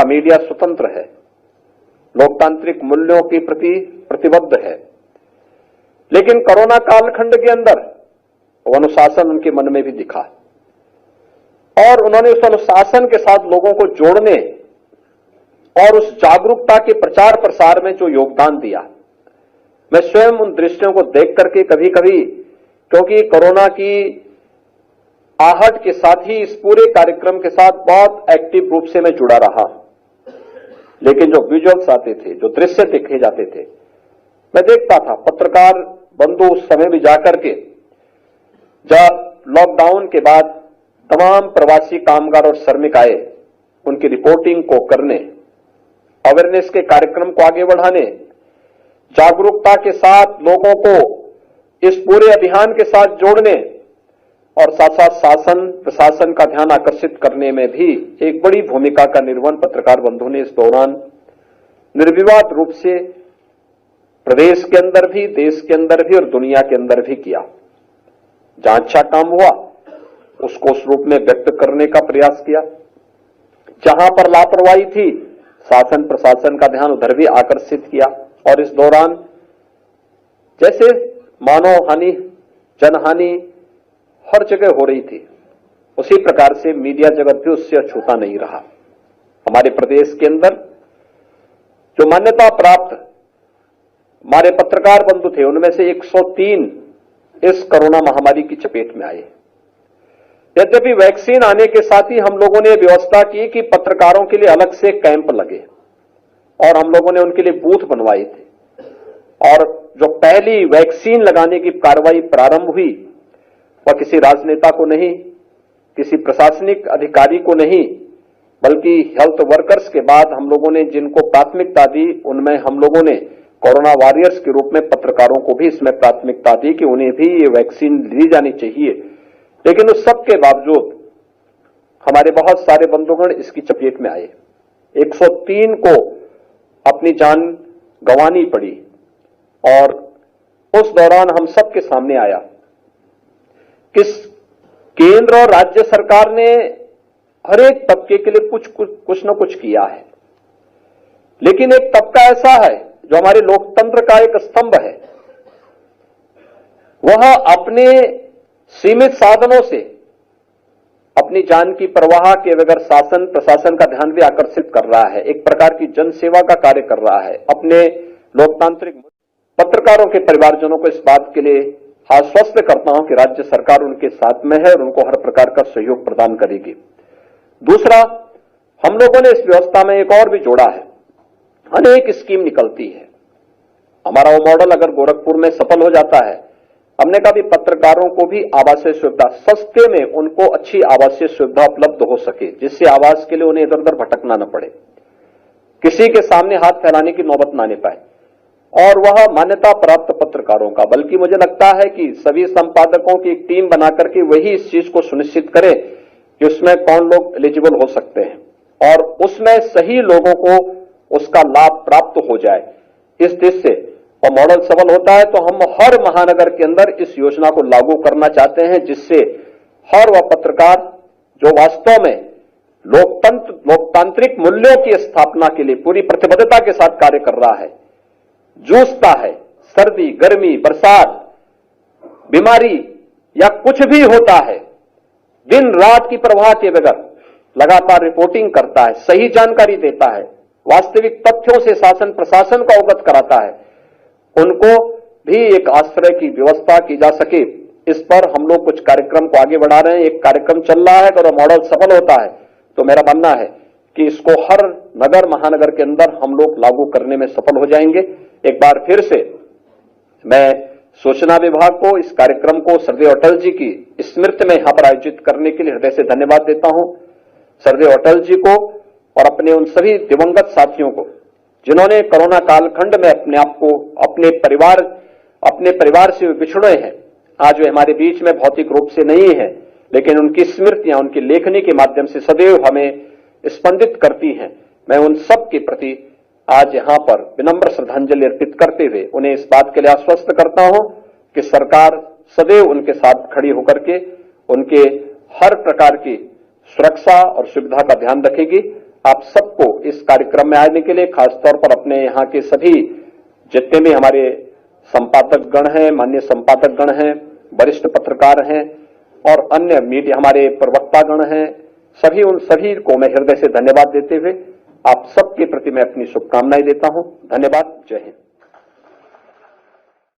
Media स्वतंत्र है, लोकतांत्रिक मूल्यों के प्रति प्रतिबद्ध है, लेकिन कोरोना कालखंड के अंदर वो अनुशासन उनके मन में भी दिखा और उन्होंने उस अनुशासन के साथ लोगों को जोड़ने और उस जागरूकता के प्रचार प्रसार में जो योगदान दिया, मैं स्वयं उन दृश्यों को देख करके कभी कभी, क्योंकि कोरोना की आहट के साथ ही इस पूरे कार्यक्रम के साथ बहुत एक्टिव रूप से मैं जुड़ा रहा, लेकिन जो विजुअल्स आते थे, जो दृश्य देखे जाते थे, मैं देखता था। पत्रकार बंधु उस समय भी जाकर के, जब लॉकडाउन के बाद तमाम प्रवासी कामगार और श्रमिक आए, उनकी रिपोर्टिंग को करने, अवेयरनेस के कार्यक्रम को आगे बढ़ाने, जागरूकता के साथ लोगों को इस पूरे अभियान के साथ जोड़ने और साथ साथ शासन प्रशासन का ध्यान आकर्षित करने में भी एक बड़ी भूमिका का निर्वहन पत्रकार बंधु ने इस दौरान निर्विवाद रूप से प्रदेश के अंदर भी, देश के अंदर भी और दुनिया के अंदर भी किया। जहां अच्छा काम हुआ उसको उस रूप में व्यक्त करने का प्रयास किया, जहां पर लापरवाही थी शासन प्रशासन का ध्यान उधर भी आकर्षित किया। और इस दौरान जैसे मानव हानि, जनहानि हर जगह हो रही थी, उसी प्रकार से मीडिया जगत भी उससे अछूता नहीं रहा। हमारे प्रदेश के अंदर जो मान्यता प्राप्त हमारे पत्रकार बंधु थे, उनमें से 103 इस कोरोना महामारी की चपेट में आए। यद्यपि वैक्सीन आने के साथ ही हम लोगों ने व्यवस्था की कि पत्रकारों के लिए अलग से कैंप लगे और हम लोगों ने उनके लिए बूथ बनवाए थे। और जो पहली वैक्सीन लगाने की कार्रवाई प्रारंभ हुई, वह किसी राजनेता को नहीं, किसी प्रशासनिक अधिकारी को नहीं, बल्कि हेल्थ वर्कर्स के बाद हम लोगों ने जिनको प्राथमिकता दी, उनमें हम लोगों ने कोरोना वॉरियर्स के रूप में पत्रकारों को भी इसमें प्राथमिकता दी कि उन्हें भी ये वैक्सीन ली जानी चाहिए। लेकिन उस सब के बावजूद हमारे बहुत सारे बंधुगण इसकी चपेट में आए। 103 को अपनी जान गंवानी पड़ी और उस दौरान हम सबके सामने आया कि केंद्र और राज्य सरकार ने हर एक तबके के लिए कुछ न कुछ किया है, लेकिन एक तबका ऐसा है जो हमारे लोकतंत्र का एक स्तंभ है, वह अपने सीमित साधनों से अपनी जान की परवाह के बगैर शासन प्रशासन का ध्यान भी आकर्षित कर रहा है, एक प्रकार की जन सेवा का कार्य कर रहा है। अपने लोकतांत्रिक पत्रकारों के परिवारजनों को इस बात के लिए आश्वस्त करता हूं कि राज्य सरकार उनके साथ में है और उनको हर प्रकार का सहयोग प्रदान करेगी। दूसरा, हम लोगों ने इस व्यवस्था में एक और भी जोड़ा है, अनेक स्कीम निकलती है। हमारा वो मॉडल अगर गोरखपुर में सफल हो जाता है, हमने कहा भी पत्रकारों को भी आवासीय सुविधा सस्ते में, उनको अच्छी आवासीय सुविधा उपलब्ध हो सके, जिससे आवास के लिए उन्हें इधर उधर भटकना न पड़े, किसी के सामने हाथ फैलाने की नौबत ना आने पाए। और वह मान्यता प्राप्त पत्रकारों का, बल्कि मुझे लगता है कि सभी संपादकों की एक टीम बनाकर के वही इस चीज को सुनिश्चित करे कि उसमें कौन लोग एलिजिबल हो सकते हैं और उसमें सही लोगों को उसका लाभ प्राप्त हो जाए। इस दृष्टि से और मॉडल सफल होता है तो हम हर महानगर के अंदर इस योजना को लागू करना चाहते हैं, जिससे हर वह पत्रकार जो वास्तव में लोकतांत्रिक मूल्यों की स्थापना के लिए पूरी प्रतिबद्धता के साथ कार्य कर रहा है, जूझता है, सर्दी गर्मी बरसात बीमारी या कुछ भी होता है, दिन रात की परवाह के बगैर लगातार रिपोर्टिंग करता है, सही जानकारी देता है, वास्तविक तथ्यों से शासन प्रशासन को अवगत कराता है, उनको भी एक आश्रय की व्यवस्था की जा सके। इस पर हम लोग कुछ कार्यक्रम को आगे बढ़ा रहे हैं। एक कार्यक्रम चल रहा है, अगर मॉडल सफल होता है तो मेरा मानना है कि इसको हर नगर महानगर के अंदर हम लोग लागू करने में सफल हो जाएंगे। एक बार फिर से मैं सूचना विभाग को इस कार्यक्रम को सरदेव अटल जी की स्मृति में यहां पर आयोजित करने के लिए हृदय से धन्यवाद देता हूं। सरदेव अटल जी को और अपने उन सभी दिवंगत साथियों को जिन्होंने कोरोना कालखंड में अपने आप को अपने परिवार से बिछड़े हैं, आज वे हमारे बीच में भौतिक रूप से नहीं है, लेकिन उनकी स्मृतियां उनकी लेखनी के माध्यम से सदैव हमें स्पंदित करती हैं। मैं उन सब के प्रति आज यहां पर विनम्र श्रद्धांजलि अर्पित करते हुए उन्हें इस बात के लिए आश्वस्त करता हूं कि सरकार सदैव उनके साथ खड़ी होकर के उनके हर प्रकार की सुरक्षा और सुविधा का ध्यान रखेगी। आप सबको इस कार्यक्रम में आने के लिए, खासतौर पर अपने यहाँ के सभी जितने भी हमारे संपादक गण हैं, माननीय संपादक गण हैं, वरिष्ठ पत्रकार हैं और अन्य मीडिया हमारे प्रवक्ता गण हैं, उन सभी को मैं हृदय से धन्यवाद देते हुए आप सबके प्रति मैं अपनी शुभकामनाएं देता हूं। धन्यवाद। जय हिंद।